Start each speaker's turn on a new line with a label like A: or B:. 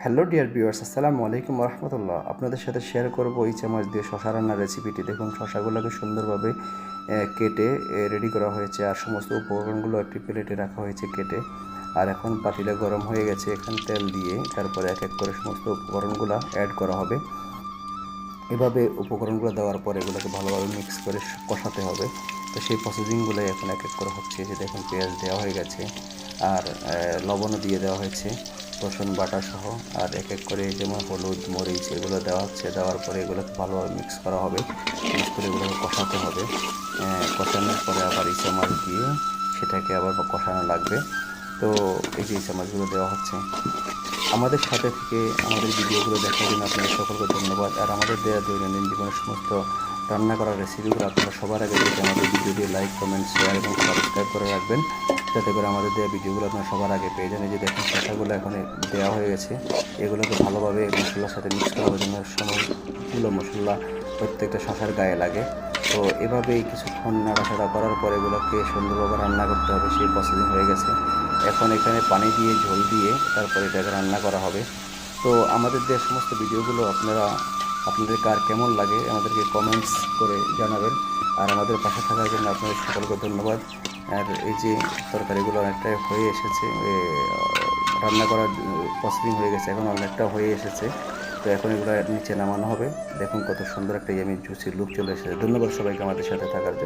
A: Hello dear viewers, আসসালামু আলাইকুম রহমতুল্লাহ। আপনাদের সাথে শেয়ার করব ইচা মাছ দিয়ে শশা রান্নার রেসিপিটি। দেখুন, শশাগুলোকে সুন্দরভাবে কেটে রেডি করা হয়েছে, আর সমস্ত উপকরণগুলো একটি প্লেটে রাখা হয়েছে কেটে। আর এখন পাতিলে গরম হয়ে গেছে, এখানে তেল দিয়ে তারপরে এক এক করে সমস্ত উপকরণগুলো অ্যাড করা হবে। এভাবে উপকরণগুলো দেওয়ার পর এগুলোকে ভালোভাবে মিক্স করে কষাতে হবে। তো সেই প্রসেসিংগুলো এখন এক এক করে হচ্ছে। যে দেখুন, পেঁয়াজ দেওয়া হয়ে গেছে, আর লবণও দিয়ে দেওয়া হয়েছে, রসুন বাটা সহ। আর এক এক করে যেমন হলুদ, মরিচ এগুলো দেওয়া হচ্ছে। দেওয়ার পরে এগুলোকে ভালোভাবে মিক্স করা হবে, মিক্স করে এগুলোকে কষাতে হবে। কষানোর পরে আবার ইচা মাছ দিয়ে সেটাকে আবার কষানো লাগবে। তো এই যে ইচা মাছগুলো দেওয়া হচ্ছে। আমাদের সাথে থেকে আমাদের ভিডিওগুলো দেখার জন্য আপনাদের সকলকে ধন্যবাদ। আর আমাদের দেওয়া দৈনন্দিন জীবনের সমস্ত রান্না করার রেসিপিগুলো আপনারা সবার আগে পেতে আমাদের ভিডিওটি লাইক, কমেন্ট, শেয়ার এবং সাবস্ক্রাইব করে রাখবেন, যাতে করে আমাদের দেওয়া ভিডিওগুলো আপনারা সবার আগে পেয়ে যান। এই যে দেখুন, শসাগুলো এখন দেওয়া হয়ে গেছে। এগুলোকে ভালোভাবে মশলার সাথে মিক্স করার জন্য সবগুলো মশলা প্রত্যেকটা শসার গায়ে লাগে। তো এভাবেই কিছুক্ষণ নাড়াচাড়া করার পর এগুলোকে সুন্দরভাবে রান্না করতে হবে। সেই প্রসেসিং হয়ে গেছে। এখন এখানে পানি দিয়ে ঝোল দিয়ে তারপরে এটাকে রান্না করা হবে। তো আমাদের দেওয়া সমস্ত ভিডিওগুলো আপনাদের কার কেমন লাগে আমাদেরকে কমেন্টস করে জানাবেন। আর আমাদের পাশে থাকার জন্য আপনাদের সকলকে ধন্যবাদ। আর এই যে তরকারিগুলো অনেকটাই হয়ে এসেছে, রান্না করার প্রসেসিং হয়ে গেছে, এখন অনেকটা হয়ে এসেছে। তো এখন এগুলো নিচে নামানো হবে। দেখুন কত সুন্দর একটা ইয়ামি জুসি লুক চলে এসেছে। ধন্যবাদ সবাইকে আমাদের সাথে থাকার জন্য।